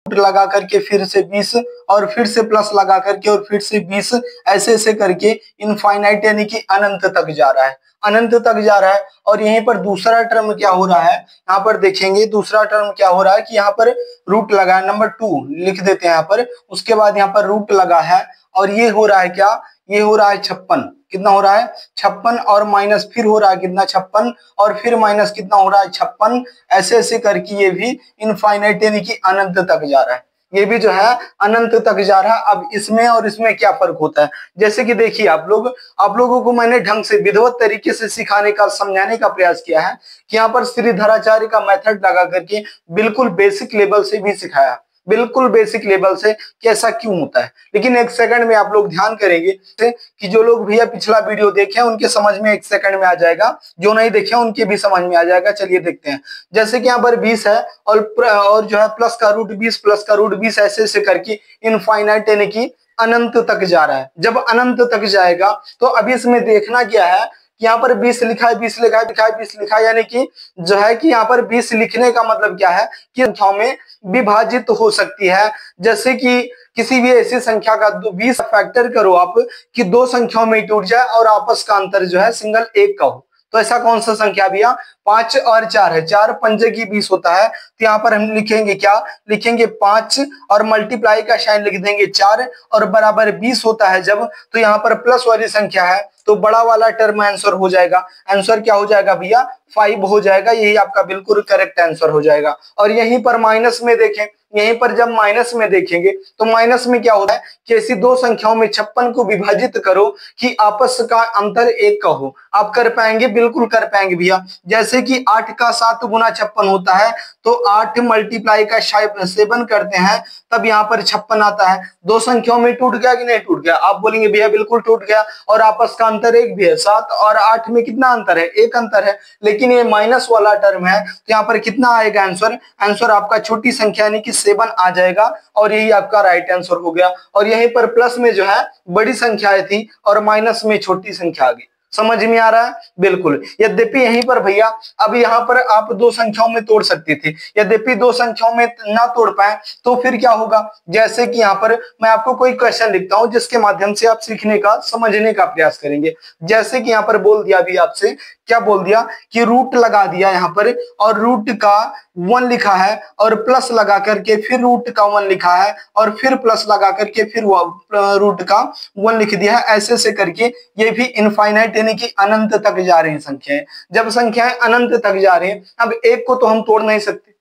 Root लगा करके फिर से 20 और फिर से प्लस लगा करके और फिर से 20, ऐसे ऐसे करके इनफाइनाइट यानी कि अनंत तक जा रहा है, अनंत तक जा रहा है। और यहीं पर दूसरा टर्म क्या हो रहा है, यहाँ पर देखेंगे दूसरा टर्म क्या हो रहा है कि यहाँ पर रूट लगा है, नंबर 2 लिख देते हैं यहाँ पर, उसके बाद यहाँ पर रूट लगा है और ये हो रहा है क्या, ये हो रहा है 56, कितना हो रहा है 56 और माइनस फिर हो रहा है कितना 56 और फिर माइनस कितना हो रहा है 56, ऐसे ऐसे करके ये भी इनफाइनाइट यानी कि अनंत तक जा रहा है, ये भी जो है अनंत तक जा रहा है। अब इसमें और इसमें क्या फर्क होता है, जैसे कि देखिए आप लोगों को मैंने ढंग से विधिवत तरीके से सिखाने का समझाने का प्रयास किया है कि यहाँ पर श्रीधराचार्य का मेथड लगा करके बिल्कुल बेसिक लेवल से भी सिखाया, बिल्कुल बेसिक लेवल से कि ऐसा क्यों होता है। लेकिन एक सेकंड में आप लोग ध्यान करेंगे कि जो लोग भैया पिछला वीडियो देखे उनके समझ में एक सेकंड में आ जाएगा, जो नहीं देखे उनके भी समझ में आ जाएगा। चलिए देखते हैं, जैसे कि यहाँ पर 20 है और जो है प्लस का रूट 20 प्लस का रूट 20 ऐसे ऐसे करके इनफाइनाइट यानी कि अनंत तक जा रहा है। जब अनंत तक जाएगा तो अभी इसमें देखना क्या है कि यहाँ पर 20 लिखा है, 20 लिखा है, 20 लिखा है, यानी कि जो है कि यहाँ पर 20 लिखने का मतलब क्या है कि संख्याओं में विभाजित हो सकती है। जैसे कि किसी भी ऐसी संख्या का 20 फैक्टर करो आप कि दो संख्याओं में टूट जाए और आपस का अंतर जो है सिंगल 1 का हो, तो ऐसा कौन सा संख्या भैया 5 और 4 है, 4 पंजे की 20 होता है। तो यहाँ पर हम लिखेंगे क्या, लिखेंगे 5 और मल्टीप्लाई का साइन लिख देंगे 4 और बराबर 20 होता है जब, तो यहाँ पर प्लस वाली संख्या है तो बड़ा वाला टर्म आंसर हो जाएगा। आंसर क्या हो जाएगा भैया 5 हो जाएगा, यही आपका बिल्कुल करेक्ट आंसर हो जाएगा। और यहीं पर माइनस में देखें, यहीं पर जब माइनस में देखेंगे तो माइनस में क्या होता है कि ऐसी दो संख्याओं में 56 को विभाजित करो कि आपस का अंतर 1 का हो। आप कर पाएंगे, बिल्कुल कर पाएंगे भैया। जैसे कि 8 का 7 गुना 56 होता है तो 8 मल्टीप्लाई का 7 करते हैं तब यहाँ पर 56 आता है। दो संख्याओं में टूट गया कि नहीं टूट गया, आप बोलेंगे भैया बिल्कुल टूट गया। और आपस का अंतर 1 भी है, 7 और 8 में कितना अंतर है, 1 अंतर है। लेकिन ये माइनस वाला टर्म है तो यहाँ पर कितना आएगा आंसर, आंसर आपका छोटी संख्या यानी कि 7 आ जाएगा और यही आपका राइट आंसर हो गया। और यहीं पर प्लस में जो है बड़ी संख्याएं थी और माइनस में छोटी संख्या आ गई। समझ में आ रहा है, बिल्कुल। यद्यपि यहीं पर भैया अब यहाँ पर आप दो संख्याओं में तोड़ सकते थे, यद्यपि दो संख्याओं में ना तोड़ पाए तो फिर क्या होगा, जैसे कि यहाँ पर मैं आपको कोई क्वेश्चन लिखता हूं जिसके माध्यम से आप सीखने का समझने का प्रयास करेंगे। जैसे कि यहाँ पर बोल दिया अभी आपसे, क्या बोल दिया कि रूट लगा दिया यहाँ पर और रूट का 1 लिखा है और प्लस लगा करके फिर रूट का 1 लिखा है और फिर प्लस लगा करके फिर रूट का 1 लिख दिया है। ऐसे ऐसे करके ये भी इनफाइनाइट यानी कि अनंत तक जा रही हैं संख्याएं। जब संख्याएं अनंत तक जा रही हैं, अब 1 को तो हम तोड़ नहीं सकते,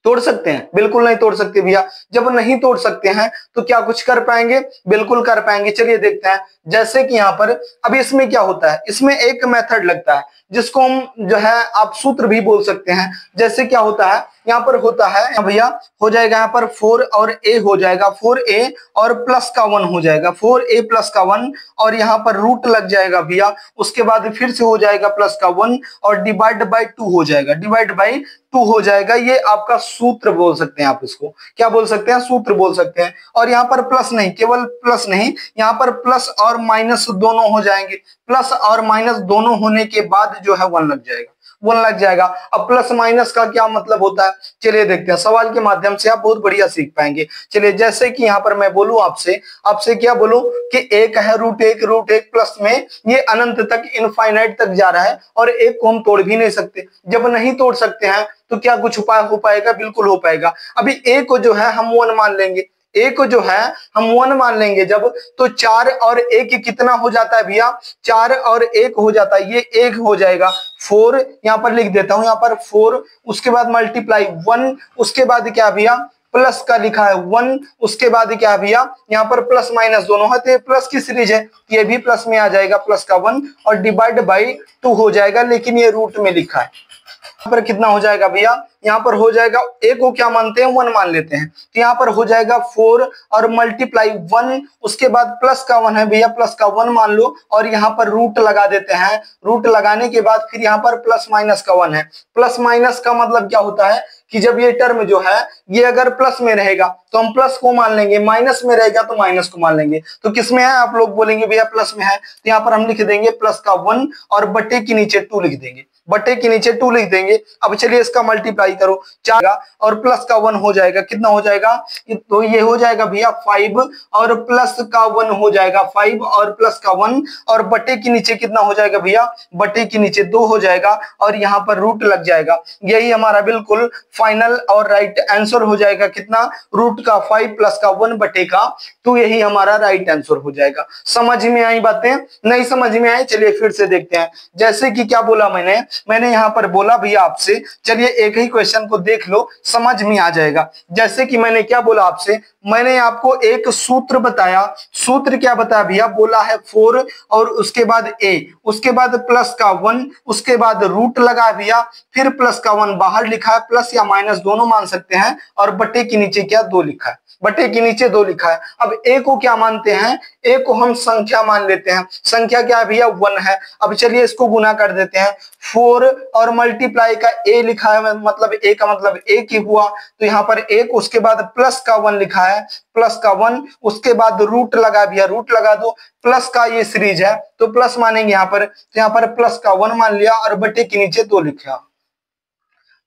तोड़ सकते हैं, बिल्कुल नहीं तोड़ सकते भैया। जब नहीं तोड़ सकते हैं तो क्या कुछ कर पाएंगे, बिल्कुल कर पाएंगे। चलिए देखते हैं, जैसे कि यहाँ पर अब इसमें क्या होता है, इसमें एक मेथड लगता है जिसको हम जो है आप सूत्र भी बोल सकते हैं। जैसे क्या होता है, यहाँ पर होता है भैया, हो जाएगा यहाँ पर 4 और a हो जाएगा, 4a और प्लस का 1 हो जाएगा, 4a प्लस का 1 और यहाँ पर रूट लग जाएगा भैया। उसके बाद फिर से हो जाएगा प्लस का 1 और डिवाइड बाई 2 हो जाएगा, डिवाइड बाई 2 हो जाएगा। ये आपका सूत्र बोल सकते हैं, आप इसको क्या बोल सकते हैं, सूत्र बोल सकते हैं। और यहाँ पर प्लस नहीं, केवल प्लस नहीं, यहाँ पर प्लस और माइनस दोनों हो जाएंगे। प्लस और माइनस दोनों होने के बाद जो है 1 लग जाएगा, 1 लग जाएगा। अब प्लस माइनस का क्या मतलब होता है, चलिए देखते हैं, सवाल के माध्यम से आप बहुत बढ़िया सीख पाएंगे। चलिए जैसे कि यहाँ पर मैं बोलूं आपसे क्या बोलूं कि 1 है रूट 1 प्लस में ये अनंत तक इनफाइनाइट तक जा रहा है और 1 को हम तोड़ भी नहीं सकते। जब नहीं तोड़ सकते हैं तो क्या कुछ उपाय हो पाएगा, बिल्कुल हो पाएगा। अभी a को जो है हम 1 मान लेंगे, a को जो है हम 1 मान लेंगे जब, तो 4 और 1 कितना हो जाता है भैया, 4 और 1 हो जाता है, ये 1 हो जाएगा। 4 यहाँ पर लिख देता हूं, यहाँ पर 4, उसके बाद मल्टीप्लाई 1, उसके बाद क्या भैया प्लस का लिखा है 1, उसके बाद क्या भैया यहाँ पर प्लस माइनस दोनों है, तो ये प्लस की सीरीज है, ये भी प्लस में आ जाएगा, प्लस का 1 और डिवाइड बाई 2 हो जाएगा। लेकिन ये रूट में लिखा है, यहाँ पर कितना हो जाएगा भैया, यहाँ पर हो जाएगा, a को क्या मानते हैं 1 मान लेते हैं, तो यहाँ पर हो जाएगा 4 और मल्टीप्लाई 1, उसके बाद प्लस का 1 है भैया, प्लस का 1 मान लो और यहाँ पर रूट लगा देते हैं। रूट लगाने के बाद फिर यहाँ पर प्लस माइनस का 1 है। प्लस माइनस का मतलब क्या होता है कि जब ये टर्म जो है ये अगर प्लस में रहेगा तो हम प्लस को मान लेंगे, माइनस में रहेगा तो माइनस को मान लेंगे। तो किस में है, आप लोग बोलेंगे भैया प्लस में है, तो यहाँ पर हम लिख देंगे प्लस का 1 और बटे के नीचे 2 लिख देंगे। बटे के नीचे 2 लिख देंगे। अब चलिए इसका मल्टीप्लाई करो, 4 और प्लस का 1 हो जाएगा, कितना हो जाएगा, तो ये हो जाएगा भैया 5 और प्लस का 1 हो जाएगा, 5 और प्लस का 1 और बटे के नीचे कितना हो जाएगा भैया, बटे के नीचे 2 हो जाएगा और यहाँ पर रूट लग जाएगा। यही हमारा बिल्कुल फाइनल और राइट आंसर हो जाएगा, कितना, रूट का 5 प्लस का 1 बटे का 2, यही हमारा राइट आंसर हो जाएगा। समझ में आई बातें, नहीं समझ में आई, चलिए फिर से देखते हैं। जैसे कि क्या बोला मैंने यहाँ पर बोला भैया आपसे, चलिए एक ही क्वेश्चन को देख लो, समझ में आ जाएगा। जैसे कि मैंने क्या बोला आपसे, मैंने आपको एक सूत्र बताया, सूत्र क्या बताया भैया, बोला है 4 और उसके बाद a, उसके बाद प्लस का 1, उसके बाद रूट लगा भैया, फिर प्लस का 1 बाहर लिखा है, प्लस या माइनस दोनों मान सकते हैं, और बटे के नीचे क्या 2 लिखा है, बटे के नीचे 2 लिखा है। अब a को क्या मानते हैं, a को हम संख्या मान लेते हैं, संख्या क्या है भैया 1 है। अब चलिए इसको गुना कर देते हैं, 4 और मल्टीप्लाई का a लिखा है, मतलब a का मतलब 1 ही हुआ, तो यहाँ पर 1, उसके बाद प्लस का 1 लिखा है, प्लस का 1, उसके बाद रूट लगा भैया, रूट लगा दो, प्लस का ये सीरीज है तो प्लस मानेंगे यहाँ पर, तो यहाँ पर प्लस का 1 मान लिया और बटे के नीचे 2 लिखा,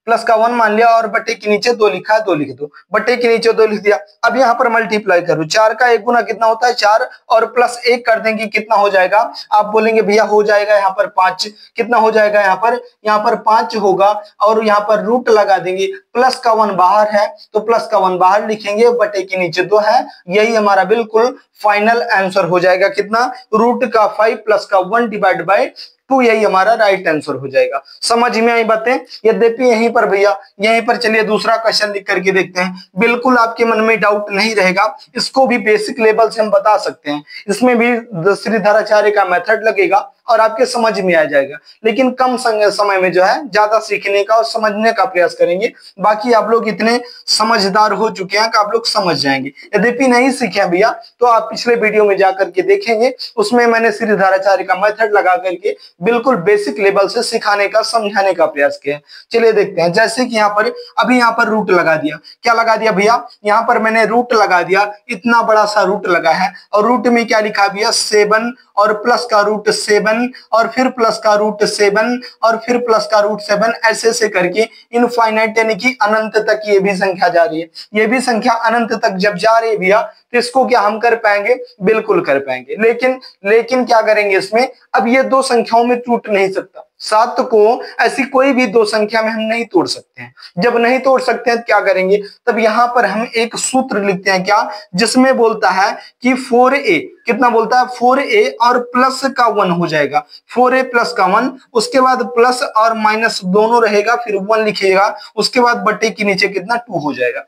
प्लस का 1 मान लिया और बटे के नीचे 2 लिखा है, 2 लिख दो, बटे के नीचे 2 लिख दिया। अब यहाँ पर मल्टीप्लाई करो, 4 का 1 गुना कितना होता है 4 और प्लस 1 कर देंगे, कितना हो जाएगा, आप बोलेंगे भैया हो जाएगा यहाँ पर 5, कितना हो जाएगा यहाँ पर 5 होगा, और यहाँ पर रूट लगा देंगे, प्लस का 1 बाहर है तो प्लस का 1 बाहर लिखेंगे, बटे के नीचे 2 है, यही हमारा बिल्कुल फाइनल आंसर हो जाएगा, कितना, रूट का 5 प्लस का 1 डिवाइड बाय 2, यही हमारा राइट आंसर हो जाएगा। समझ में आई बातें। यद्यपि यहीं पर भैया, यहीं पर चलिए दूसरा क्वेश्चन लिख करके देखते हैं, बिल्कुल आपके मन में डाउट नहीं रहेगा, इसको भी बेसिक लेवल से हम बता सकते हैं, इसमें भी श्रीधराचार्य का मेथड लगेगा और आपके समझ में आ जाएगा, लेकिन कम समय में जो है ज्यादा सीखने का और समझने का प्रयास करेंगे। बाकी आप लोग इतने समझदार हो चुके हैं कि आप लोग समझ जाएंगे। यद्यपि नहीं सीखे भैया तो आप पिछले वीडियो में जाकर के देखेंगे, उसमें मैंने श्रीधराचार्य का मेथड लगा करके बिल्कुल बेसिक लेवल से सिखाने का, समझाने का प्रयास किया। चलिए देखते हैं, जैसे कि यहाँ पर अभी यहाँ पर रूट लगा दिया, क्या लगा दिया भैया, यहाँ पर मैंने रूट लगा दिया, इतना बड़ा सा रूट लगा है, और रूट में क्या लिखा भैया 7 और प्लस का रूट 7 और फिर प्लस का रूट 7 और फिर प्लस का रूट 7, ऐसे से करके इनफाइनाइट यानी कि अनंत तक ये भी संख्या जा रही है। ये भी संख्या अनंत तक जब जा रही है भैया तो इसको क्या हम कर पाएंगे, बिल्कुल कर पाएंगे, लेकिन क्या करेंगे इसमें, अब ये 2 संख्याओं में टूट नहीं सकता, 7 को ऐसी कोई भी 2 संख्या में हम नहीं तोड़ सकते हैं। जब नहीं तोड़ सकते हैं तो क्या करेंगे, तब यहाँ पर हम एक सूत्र लिखते हैं, क्या, जिसमें बोलता है कि 4a, कितना बोलता है 4a और प्लस का 1 हो जाएगा, 4a प्लस का 1, उसके बाद प्लस और माइनस दोनों रहेगा, फिर 1 लिखिएगा, उसके बाद बटे के नीचे कितना 2 हो जाएगा,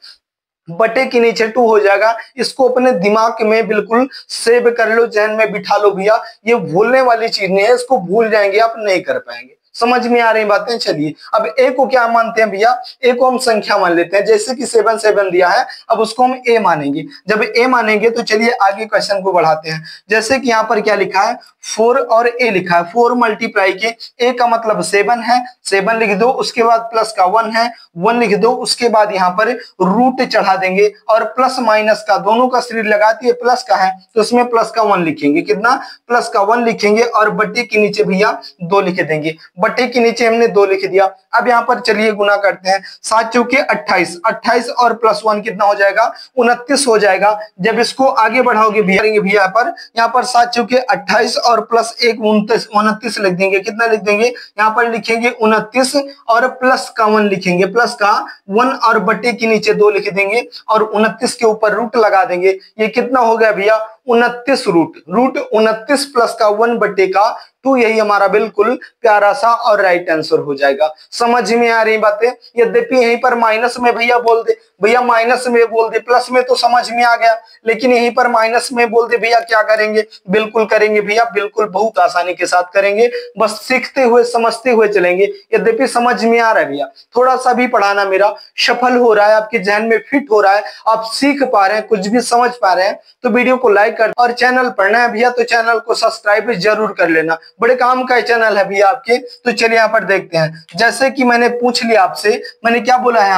बटे के नीचे 2 हो जाएगा। इसको अपने दिमाग में बिल्कुल सेव कर लो, जहन में बिठा लो भैया, ये भूलने वाली चीज नहीं है, इसको भूल जाएंगे आप, नहीं कर पाएंगे। समझ में आ रही बातें। चलिए अब ए को क्या मानते हैं भैया, ए को हम संख्या मान लेते हैं, जैसे कि 7 7 दिया है, अब उसको हम ए मानेंगे। जब ए मानेंगे तो चलिए आगे क्वेश्चन को बढ़ाते हैं। जैसे कि यहाँ पर क्या लिखा है 4 और ए लिखा है, 4 मल्टीप्लाई के ए का मतलब 7 है, 7 लिख दो, उसके बाद प्लस का 1 है, 1 लिख दो, उसके बाद यहाँ पर रूट चढ़ा देंगे और प्लस माइनस का दोनों का सीरीज लगाती है, प्लस का है तो उसमें प्लस का 1 लिखेंगे, कितना प्लस का 1 लिखेंगे और बटे के नीचे भैया 2 लिख देंगे, बटे के नीचे हमने 2 लिख दिया। अब यहाँ पर चलिए गुना करते हैं, 7 चौके 28, 28 और प्लस 1 कितना हो जाएगा 29 हो जाएगा। जब इसको आगे बढ़ाओगे भैया यहाँ पर 7 चौके 28 और प्लस 1 29 लिख देंगे, कितना लिख देंगे यहाँ पर लिखेंगे 29 और प्लस का 1 लिखेंगे, प्लस का 1 और बटे के नीचे 2 लिख देंगे और 29 के ऊपर रूट लगा देंगे। ये कितना हो गया भैया 29 रूट 29 प्लस का 1 बटे का 2, यही हमारा बिल्कुल प्यारा सा और राइट आंसर हो जाएगा। समझ में आ रही बातें। यद्यपि यहीं पर माइनस में भैया बोल दे, भैया माइनस में बोल दे, प्लस में तो समझ में आ गया, लेकिन यहीं पर माइनस में बोल दे भैया, क्या करेंगे, बिल्कुल करेंगे भैया, बिल्कुल बहुत आसानी के साथ करेंगे, बस सीखते हुए समझते हुए चलेंगे। यद्यपि समझ में आ रहा है भैया, थोड़ा सा भी पढ़ाना मेरा सफल हो रहा है, आपके जहन में फिट हो रहा है, आप सीख पा रहे हैं, कुछ भी समझ पा रहे हैं, तो वीडियो को लाइक कर, और चैनल पढ़ना है भैया तो चैनल को सब्सक्राइब जरूर कर लेना, बड़े काम का चैनल है भैया आपके। तो चलिए यहाँ पर देखते हैं, जैसे कि मैंने पूछ लिया आपसे, मैंने क्या बोला है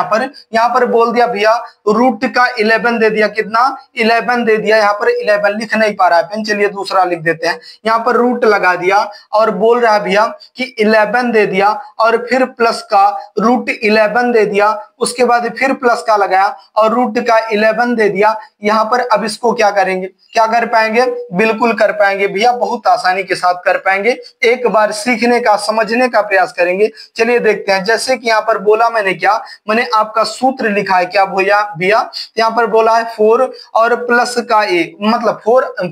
यहाँ पर बोल दिया भैया रूट का 11 दे दिया, कितना 11 दे दिया, यहाँ पर 11 लिख नहीं पा रहा है पेन, चलिए दूसरा लिख देते हैं। यहाँ पर रूट लगा दिया और बोल रहा है भैया कि 11 दे दिया और फिर प्लस का रूट 11 दे दिया, उसके बाद फिर प्लस का लगाया और रूट का 11 दे दिया। यहाँ पर अब इसको क्या करेंगे, क्या कर पाएंगे, बिल्कुल कर पाएंगे भैया, बहुत आसानी के साथ कर पाएंगे। एक बार सीखने का समझने का प्रयास करेंगे। चलिए देखते हैं, जैसे कि यहाँ पर बोला मैंने क्या, मैंने आपका सूत्र लिखा है क्या भैया भैया, यहाँ पर बोला है 4 और प्लस का a, मतलब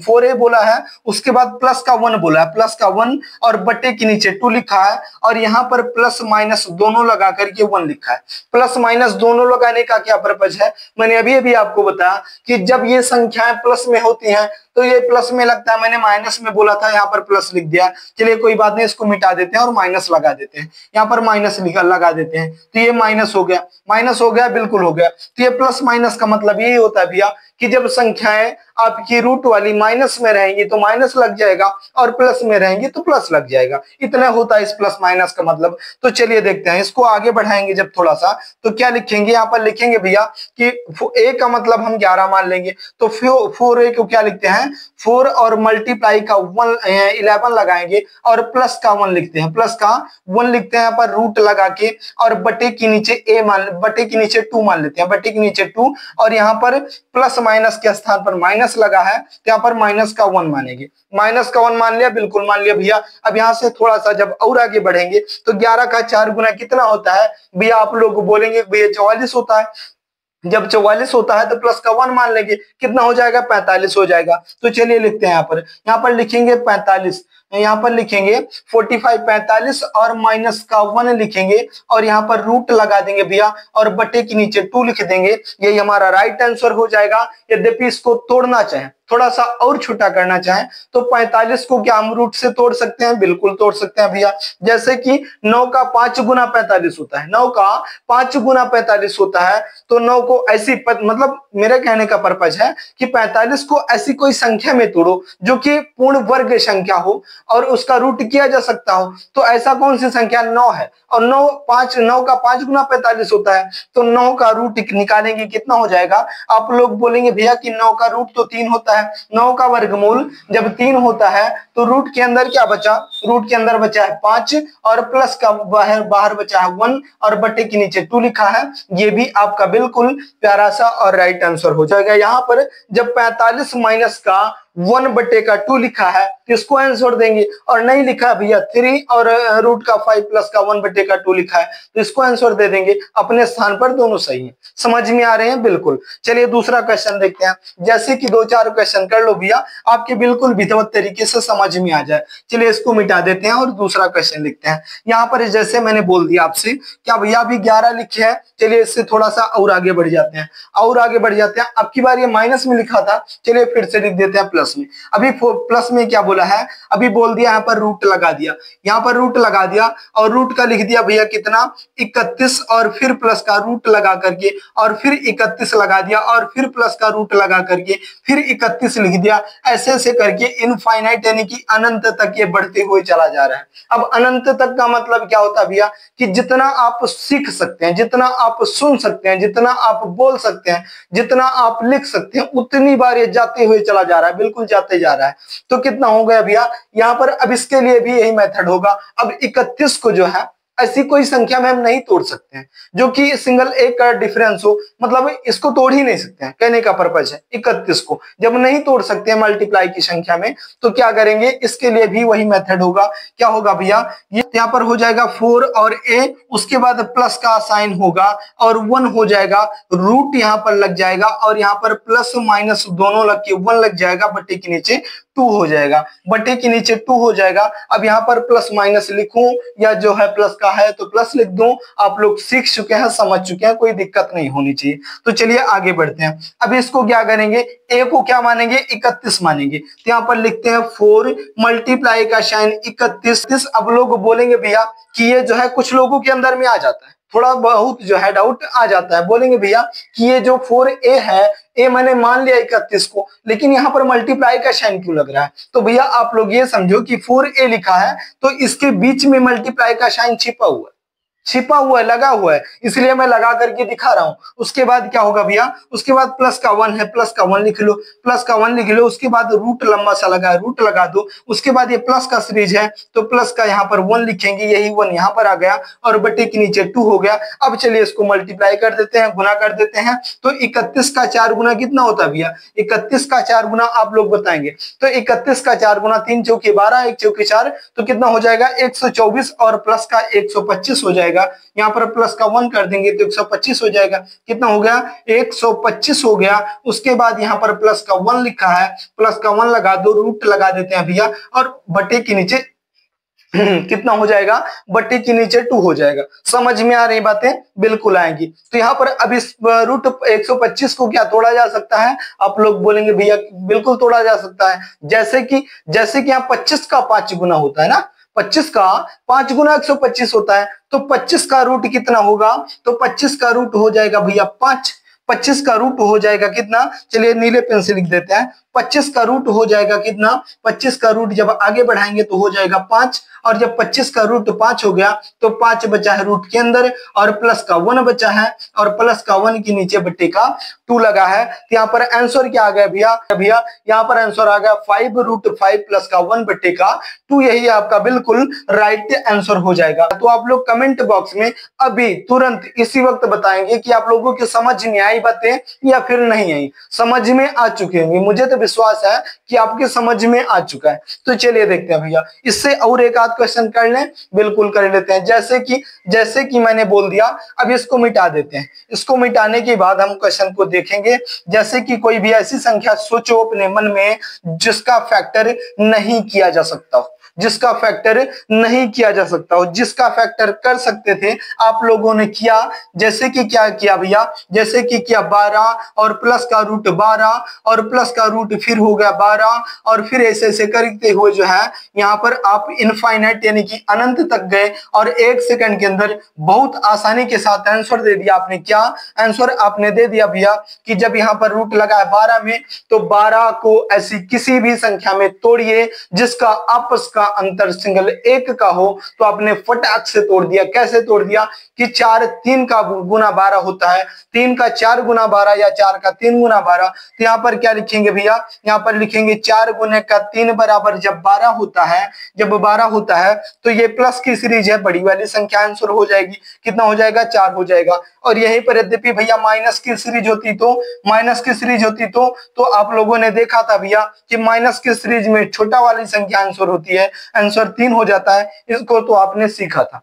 4a बोला है, उसके बाद प्लस का 1 बोला है, प्लस का 1 और बटे के नीचे 2 लिखा है और यहाँ पर प्लस माइनस दोनों लगा करके 1 लिखा है। प्लस माइनस दोनों लगाने का क्या पर्पज है, मैंने अभी अभी आपको बताया कि जब ये संख्याएं प्लस में होती हैं तो ये प्लस में लगता है, मैंने माइनस में बोला था, यहाँ पर प्लस लिख दिया। चलिए कोई बात नहीं, इसको मिटा देते हैं और माइनस लगा देते हैं, यहाँ पर माइनस लगा देते हैं, तो ये माइनस हो गया, माइनस हो गया, बिल्कुल हो गया। तो ये प्लस माइनस का मतलब यही होता है भैया कि जब संख्याएं आपकी रूट वाली माइनस में रहेंगी तो माइनस लग जाएगा और प्लस में रहेंगी तो प्लस लग जाएगा, इतना होता है इस प्लस माइनस का मतलब। तो चलिए देखते हैं, इसको आगे बढ़ाएंगे जब थोड़ा सा, तो क्या लिखेंगे, यहाँ पर लिखेंगे भैया कि a का मतलब हम 11 मान लेंगे, तो 4a को क्या लिखते हैं, 4 और मल्टीप्लाई का 11 लगाएंगे और प्लस का 1 लिखते हैं, प्लस का 1 लिखते हैं यहाँ पर रूट लगा के और बटे के नीचे बटे के नीचे 2 मान लेते हैं, बटे के नीचे 2 और यहाँ पर प्लस माइनस के स्थान पर माइनस लगा है तो यहाँ पर माइनस का 1 मानेंगे, माइनस का 1 मान लिया, बिल्कुल मान लिया भैया। अब यहाँ से थोड़ा सा जब और आगे बढ़ेंगे तो 11 का 4 गुना कितना होता है भैया, आप लोग बोलेंगे भैया 44 होता है। जब 44 होता है तो प्लस का 1 मान लेंगे, कितना हो जाएगा, 45 हो जाएगा। तो चलिए लिखते हैं, यहाँ पर लिखेंगे 45, यहाँ पर लिखेंगे 45 45 और माइनस का 1 लिखेंगे और यहाँ पर रूट लगा देंगे भैया और बटे के नीचे 2 लिख देंगे, यही हमारा राइट आंसर हो जाएगा। यद्यपि इसको तोड़ना चाहे, थोड़ा सा और छोटा करना चाहें तो 45 को क्या हम रूट से तोड़ सकते हैं, बिल्कुल तोड़ सकते हैं भैया। जैसे कि 9 का 5 गुना 45 होता है, 9 का 5 गुना 45 होता है, तो 9 को ऐसी मतलब मेरे कहने का पर्पज है कि 45 को ऐसी कोई संख्या में तोड़ो जो कि पूर्ण वर्ग संख्या हो और उसका रूट किया जा सकता हो। तो ऐसा कौन सी संख्या, 9 है और 9 का 5 गुना 45 होता है, तो 9 का रूट निकालेंगे, कितना हो जाएगा। आप लोग बोलेंगे भैया कि 9 का रूट तो 3 होता है, 9 का वर्गमूल जब 3 होता है तो रूट के अंदर क्या बचा, रूट के अंदर बचा है 5 और प्लस का बाहर बचा है 1 और बटे के नीचे 2 लिखा है। ये भी आपका बिल्कुल प्यारा सा और राइट आंसर हो जाएगा। यहाँ पर जब 45 माइनस का 1 बटे का 2 लिखा है तो इसको आंसर देंगे, और नहीं लिखा भैया 3 और रूट का 5 प्लस का 1 बटे का 2 लिखा है तो इसको आंसर दे देंगे, अपने स्थान पर दोनों सही है। समझ में आ रहे हैं, बिल्कुल। चलिए दूसरा क्वेश्चन देखते हैं, जैसे कि 2-4 क्वेश्चन कर लो भैया, आपके बिल्कुल विधिवत तरीके से समझ में आ जाए। चलिए इसको मिटा देते हैं और दूसरा क्वेश्चन लिखते हैं। यहाँ पर जैसे मैंने बोल दिया आपसे, क्या भैया अभी 11 लिखे हैं, चलिए इससे थोड़ा सा और आगे बढ़ जाते हैं, और आगे बढ़ जाते हैं। अब की बार ये माइनस में लिखा था, चलिए फिर से लिख देते हैं प्लस में। अभी प्लस में क्या बोला है, अभी बोल दिया यहाँ पर रूट लगा दिया, यहाँ पर रूट लगा दिया और रूट का लिख दिया भैया कितना 31 और फिर प्लस का रूट लगा करके और फिर 31 लगा दिया और फिर प्लस का रूट लगा करके फिर 31 लिख दिया। ऐसे ऐसे करके इनफाइनाइट यानी कि अनंत तक ये बढ़ते हुए चला जा रहा है। अब अनंत तक का मतलब क्या होता है भैया कि जितना आप सीख सकते हैं, जितना आप सुन सकते हैं, जितना आप बोल सकते हैं, जितना आप लिख सकते हैं, उतनी बार ये जाते हुए चला जा रहा है, बिल्कुल जाते जा रहा है। तो कितना हो गया भैया यहाँ पर, अब इसके लिए भी यही मेथड होगा। अब 31 को जो है ऐसी कोई संख्या में हम नहीं तोड़ सकते हैं जो कि सिंगल एक का डिफरेंस हो, मतलब इसको तोड़ ही नहीं सकते हैं, कहने का पर्पज है। 31 को जब नहीं तोड़ सकते हैं मल्टीप्लाई की संख्या में तो क्या करेंगे, इसके लिए भी वही मेथड होगा। क्या होगा भैया, ये यहाँ पर हो जाएगा 4 और a, उसके बाद प्लस का साइन होगा और 1 हो जाएगा, रूट यहाँ पर लग जाएगा और यहाँ पर प्लस माइनस दोनों लग के 1 लग जाएगा, बटे के नीचे 2 हो जाएगा, बटे के नीचे 2 हो जाएगा। अब यहाँ पर प्लस माइनस लिखूं या जो है प्लस का है तो प्लस लिख दूं, आप लोग सीख चुके हैं, समझ चुके हैं, कोई दिक्कत नहीं होनी चाहिए। तो चलिए आगे बढ़ते हैं। अब इसको क्या करेंगे, a को क्या मानेंगे, 31 मानेंगे, तो यहाँ पर लिखते हैं 4 मल्टीप्लाई का साइन 31। अब लोग बोलेंगे भैया कि ये जो है कुछ लोगों के अंदर में आ जाता है, थोड़ा बहुत जो है डाउट आ जाता है, बोलेंगे भैया कि ये जो 4a है, ए मैंने मान लिया 31 को, लेकिन यहाँ पर मल्टीप्लाई का साइन क्यों लग रहा है। तो भैया आप लोग ये समझो कि 4a लिखा है तो इसके बीच में मल्टीप्लाई का साइन छिपा हुआ है, छिपा हुआ है, लगा हुआ है, इसलिए मैं लगा करके दिखा रहा हूं। उसके बाद क्या होगा भैया, उसके बाद प्लस का 1 है, प्लस का 1 लिख लो, प्लस का 1 लिख लो। उसके बाद रूट लंबा सा लगा है, रूट लगा दो। उसके बाद ये प्लस का सीरीज है तो प्लस का यहाँ पर 1 लिखेंगे, यही 1 यहाँ पर आ गया और बटे के नीचे 2 हो गया। अब चलिए इसको मल्टीप्लाई कर देते हैं, गुना कर देते हैं। तो 31 का 4 गुना कितना होता है भैया, 31 का 4 गुना आप लोग बताएंगे। तो 31 का 4 गुना 3 चौके 12, 1 चौके 4, तो कितना हो जाएगा 124 और प्लस का 125 हो जाएगा। यहाँ पर प्लस का 1 कर देंगे तो 125 हो जाएगा। कितना हो गया 125 हो गया। उसके बाद यहाँ पर प्लस का 1 लिखा है, प्लस का 1 लगा दो, रूट लगा देते हैं भैया और बटे के नीचे कितना हो जाएगा, बट्टी के नीचे 2 हो जाएगा। समझ में आ रही बातें, बिल्कुल आएंगी। तो यहाँ पर अब इस रूट 125 को क्या तोड़ा जा सकता है, आप लोग बोलेंगे भैया बिल्कुल तोड़ा जा सकता है। जैसे कि यहाँ 25 का 5 गुना होता है ना, 25 का 5 गुना 125 होता है, तो 25 का रूट कितना होगा, तो 25 का रूट हो जाएगा भैया 5। 25 का रूट हो जाएगा कितना, चलिए नीले पेन से लिख देते हैं। 25 का रूट हो जाएगा कितना, 25 का रूट जब आगे बढ़ाएंगे तो हो जाएगा 5, और जब 25 का रूट 5 हो गया तो 5 बचा है रूट के अंदर और प्लस का 1 बचा है और प्लस का 1 के नीचे बट्टे का 2 लगा है। तो यहाँ पर आंसर क्या आ गया भैया यहाँ पर आंसर आ गया 5 रूट 5 प्लस का 1 बट्टे का 2। यही आपका बिल्कुल राइट आंसर हो जाएगा। तो आप लोग कमेंट बॉक्स में अभी तुरंत इसी वक्त बताएंगे कि आप लोगों की समझ में आई बातें या फिर नहीं आई। समझ में आ चुके होंगे, मुझे तो विश्वास है कि आपके समझ में आ चुका है। तो चलिए देखते हैं भैया, इससे और एक आध क्वेश्चन कर लें, बिल्कुल कर लेते हैं। जैसे कि मैंने बोल दिया, अब इसको मिटा देते हैं। इसको मिटाने के बाद हम क्वेश्चन को देखेंगे। जैसे कि कोई भी ऐसी संख्या सोचो अपने मन में जिसका फैक्टर नहीं किया जा सकता हो, जिसका फैक्टर नहीं किया जा सकता हो, जिसका फैक्टर कर सकते थे आप लोगों ने किया। जैसे कि क्या किया भैया, जैसे कि क्या 12 और प्लस का रूट 12 और प्लस का रूट फिर हो गया 12 और फिर ऐसे ऐसे करते हुए जो है यहाँ पर आप इनफाइनाइट यानी कि अनंत तक गए और 1 सेकंड के अंदर बहुत आसानी के साथ आंसर दे दिया आपने। क्या आंसर आपने दे दिया भैया कि जब यहाँ पर रूट लगा है 12 में तो 12 को ऐसी किसी भी संख्या में तोड़िए जिसका आपस का अंतर सिंगल 1 का हो। तो आपने फटाक से तोड़ दिया। कैसे तोड़ दिया कि 4 3 का गुना 12 होता है, 3 का 4 गुना 12 या 4 का 3 गुना 12। तो यहाँ पर क्या लिखेंगे भैया, यहाँ पर लिखेंगे 4 गुने का 3 बराबर जब 12 होता है, जब 12 होता है तो ये प्लस की सीरीज है, बड़ी वाली संख्या आंसर हो जाएगी। कितना हो जाएगा 4 हो जाएगा। और यहीं पर यद्यपि भैया माइनस की सीरीज होती तो आप लोगों ने देखा था भैया कि माइनस की सीरीज में छोटा वाली संख्या आंसर होती है, आंसर 3 हो जाता है। इसको तो आपने सीखा था,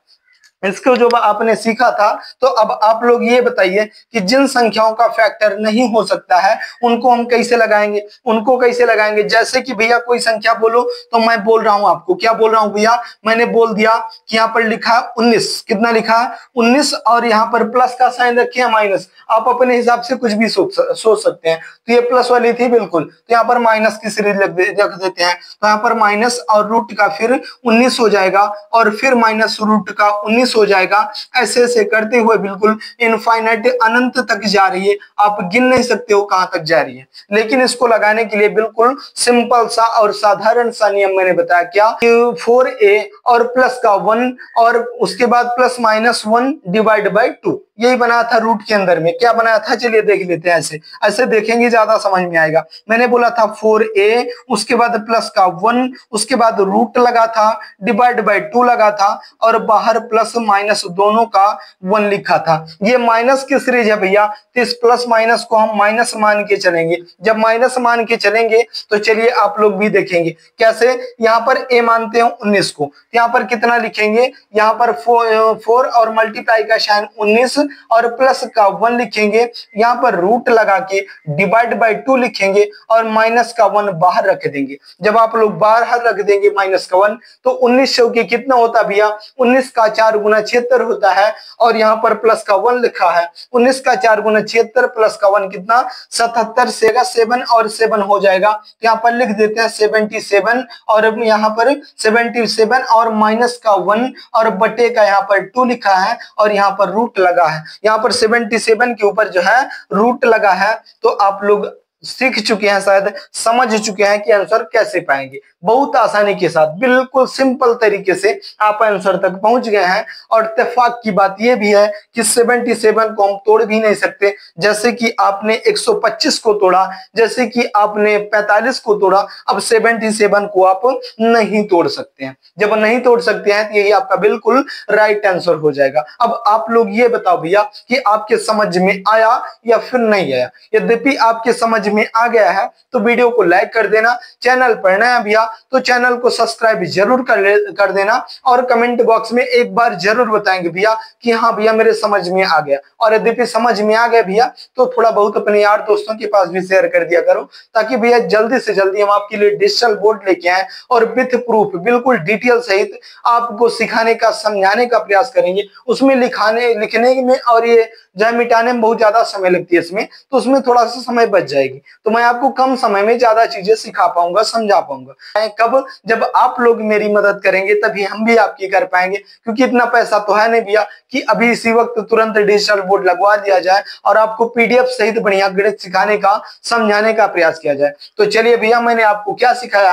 इसको जो आपने सीखा था। तो अब आप लोग ये बताइए कि जिन संख्याओं का फैक्टर नहीं हो सकता है उनको हम कैसे लगाएंगे, उनको कैसे लगाएंगे। जैसे कि भैया कोई संख्या बोलो तो मैं बोल रहा हूं आपको, क्या बोल रहा हूं भैया, मैंने बोल दिया कि यहाँ पर लिखा 19, कितना लिखा 19 और यहाँ पर प्लस का साइन रखिए माइनस। आप अपने हिसाब से कुछ भी सोच सकते हैं। तो ये प्लस वाली थी बिल्कुल, तो यहाँ पर माइनस की सीरीज रख देते हैं। तो यहाँ पर माइनस और रूट का फिर 19 हो जाएगा और फिर माइनस रूट का 19 हो जाएगा। ऐसे ऐसे करते हुए बिल्कुल इनफाइनाइट अनंत तक जा रही है। आप गिन नहीं सकते हो कहां तक जा रही है। लेकिन इसको लगाने के लिए बिल्कुल सिंपल सा और साधारण सा नियम मैंने बताया, क्या 4a और प्लस का 1 और उसके बाद प्लस माइनस 1 डिवाइड बाई 2, यही बनाया था रूट के अंदर में। क्या बनाया था चलिए देख लेते हैं। ऐसे ऐसे देखेंगे ज्यादा समझ में आएगा। मैंने बोला था 4a, उसके बाद प्लस का 1, उसके बाद रूट लगा था, डिवाइड बाई 2 लगा था और बाहर प्लस माइनस दोनों का 1 लिखा था। ये माइनस की सीरीज है भैया, तो इस प्लस माइनस को हम माइनस मान के चलेंगे। जब माइनस मान के चलेंगे तो चलिए आप लोग भी देखेंगे कैसे। यहाँ पर a मानते हैं 19 को, यहाँ पर कितना लिखेंगे, यहाँ पर 4 और मल्टीप्लाई का साइन 19 और प्लस का 1 लिखेंगे, यहाँ पर रूट लगा के डिवाइड बाई 2 लिखेंगे और माइनस का 1 बाहर रख देंगे। जब आप लोग बाहर रख देंगे माइनस का 1 तो 19 के कितना होता भैया, 19 का 4 गुना 76 होता है और यहाँ पर प्लस का 1 लिखा है। 19 का 4 गुना 76 प्लस का 1 कितना 77 से 7 और 7 हो जाएगा। तो यहाँ पर लिख देते हैं 77 और यहाँ पर 77 और माइनस का 1 और बटे का यहाँ पर 2 लिखा है और यहाँ पर रूट लगा है। यहाँ पर 77 के ऊपर जो है रूट लगा है। तो आप लोग सीख चुके हैं, शायद समझ चुके हैं कि आंसर कैसे पाएंगे। बहुत आसानी के साथ बिल्कुल सिंपल तरीके से आप आंसर तक पहुंच गए हैं। और इत्तेफाक की बात यह भी है कि 77 को हम तोड़ भी नहीं सकते, जैसे कि आपने 125 को तोड़ा, जैसे कि आपने 45 को तोड़ा, अब 77 को आप नहीं तोड़ सकते हैं। जब नहीं तोड़ सकते हैं तो यही आपका बिल्कुल राइट आंसर हो जाएगा। अब आप लोग ये बताओ भैया कि आपके समझ में आया या फिर नहीं आया। यद्यपि आपके समझ में आ गया है तो वीडियो को लाइक कर देना, चैनल पर नया भैया तो चैनल को सब्सक्राइब जरूर कर देना, और कमेंट बॉक्स में एक बार जरूर बताएंगे भैया कि हाँ भैया मेरे समझ में आ गया। और यद्यपि समझ में आ गया भैया तो थोड़ा बहुत अपने यार दोस्तों के पास भी शेयर कर दिया करो, ताकि भैया जल्दी से जल्दी हम आपके लिए डिजिटल बोर्ड लेके आए और विथ प्रूफ बिल्कुल डिटेल सहित आपको सिखाने का, समझाने का प्रयास करेंगे। उसमें लिखने में और ये जो है मिटाने में बहुत ज्यादा समय लगती है इसमें, तो उसमें थोड़ा सा समय बच जाएगी। तो मैं आपको कम समय में ज्यादा चीजें सिखा पाऊंगा, समझा पाऊंगा। कब? जब आप लोग मेरी मदद करेंगे तभी हम भी आपकी कर पाएंगे, क्योंकि इतना पैसा तो है नहीं भैया कि अभी इसी वक्त तुरंत डिजिटल बोर्ड लगवा दिया जाए और आपको पीडीएफ सहित बढ़िया गणित सिखाने का, समझाने का प्रयास किया जाए। तो चलिए भैया, मैंने आपको क्या सिखाया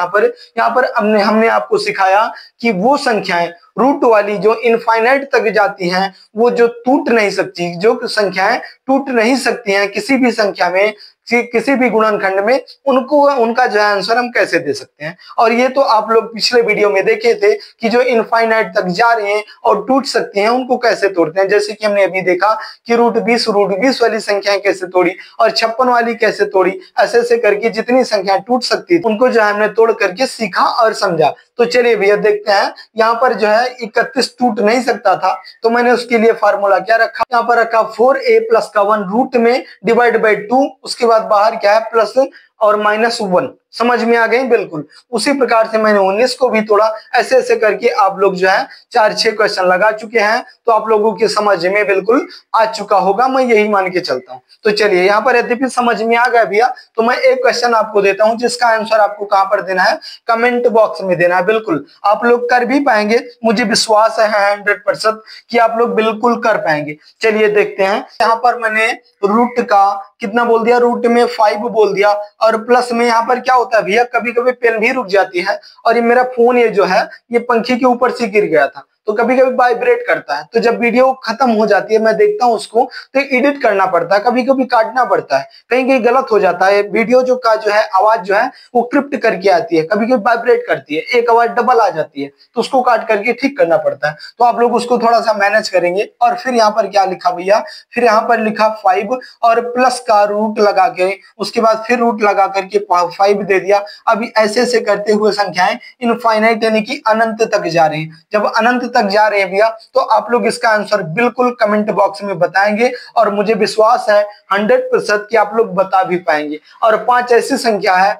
यहाँ पर हमने आपको सिखाया कि वो संख्याएं रूट वाली जो इनफाइनाइट तक जाती हैं, वो जो टूट नहीं सकती, जो संख्याएं टूट नहीं सकती हैं किसी भी संख्या में, किसी भी गुणनखंड में, उनका जो है आंसर हम कैसे दे सकते हैं। और ये तो आप लोग पिछले वीडियो में देखे थे कि जो इनफाइनाइट तक जा रहे हैं और टूट सकते हैं उनको कैसे तोड़ते हैं। जैसे कि हमने अभी देखा कि रूट 20 वाली संख्याएं कैसे तोड़ी और 56 वाली कैसे तोड़ी, ऐसे करके जितनी संख्याएं टूट सकती थी उनको जो है हमने तोड़ करके सीखा और समझा। तो चलिए भैया देखते हैं, यहाँ पर जो है 31 टूट नहीं सकता था, तो मैंने उसके लिए फार्मूला क्या रखा, यहाँ पर रखा 4a + का 1 रूट में डिवाइड बाई 2, उसके बाद बाहर क्या है प्लस और -1। समझ में आ गई? बिल्कुल उसी प्रकार से मैंने 19 को भी तोड़ा। ऐसे करके आप लोग जो है 4-6 क्वेश्चन लगा चुके हैं, तो आप लोगों की समझ में बिल्कुल आ चुका होगा, मैं यही मान के चलता हूं। तो चलिए यहाँ पर यद्यपि समझ में आ गया भैया, तो मैं एक क्वेश्चन आपको देता हूं जिसका आंसर आपको कहां पर देना है, कमेंट बॉक्स में देना है। बिल्कुल आप लोग कर भी पाएंगे, मुझे विश्वास है 100% कि आप लोग बिल्कुल कर पाएंगे। चलिए देखते हैं, यहाँ पर मैंने रूट का कितना बोल दिया, रूट में 5 बोल दिया, और प्लस में यहाँ पर क्या होता है भैया, कभी कभी पेन भी रुक जाती है, और ये मेरा फोन ये जो है ये पंखे के ऊपर से गिर गया था, तो कभी कभी वाइब्रेट करता है। तो जब वीडियो खत्म हो जाती है मैं देखता हूँ उसको, तो एडिट करना पड़ता है, कभी कभी काटना पड़ता है, कहीं कहीं गलत हो जाता है। वीडियो जो का जो है आवाज जो है वो क्रिप्ट करके आती है, कभी कभी वाइब्रेट करती है, एक आवाज डबल आ जाती है, तो उसको काट करके ठीक करना पड़ता है। तो आप लोग उसको थोड़ा सा मैनेज करेंगे। और फिर यहाँ पर क्या लिखा भैया, फिर यहाँ पर लिखा 5 और प्लस का रूट लगा के, उसके बाद फिर रूट लगा करके 5 दे दिया। अभी ऐसे करते हुए संख्याएं इनफाइनाइट यानी कि अनंत तक जा रही हैं। जब अनंत तक जा रहे हैं भैया तो आप लोग इसका आंसर बिल्कुल कमेंट बॉक्स में बताएंगे, और मुझे विश्वास है 100% कि आप लोग बता भी पाएंगे। और 5 ऐसी संख्या है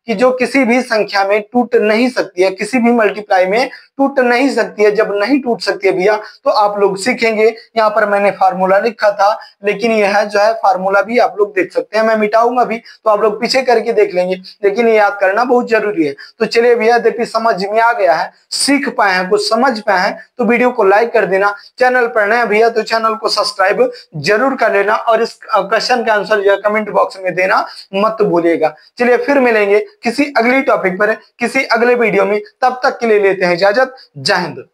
जो किसी भी संख्या में टूट नहीं सकती है, किसी भी मल्टीप्लाई में टूट नहीं सकती है। जब नहीं टूट सकती है भैया तो आप लोग सीखेंगे। यहाँ पर मैंने फार्मूला लिखा था, लेकिन यह जो है फार्मूला भी आप लोग देख सकते हैं, मैं मिटाऊंगा भी तो आप लोग पीछे करके देख लेंगे, लेकिन ये याद करना बहुत जरूरी है। तो चलिए भैया, देखिए समझ में आ गया है, सीख पाए हैं, कुछ समझ पाए हैं, तो वीडियो को लाइक कर देना। चैनल पर नए भैया तो चैनल को सब्सक्राइब जरूर कर लेना, और इस क्वेश्चन का आंसर जो है कमेंट बॉक्स में देना मत भूलिएगा। चलिए फिर मिलेंगे किसी अगली टॉपिक पर, किसी अगले वीडियो में, तब तक के लिए लेते हैं इजाजत। जय हिंद।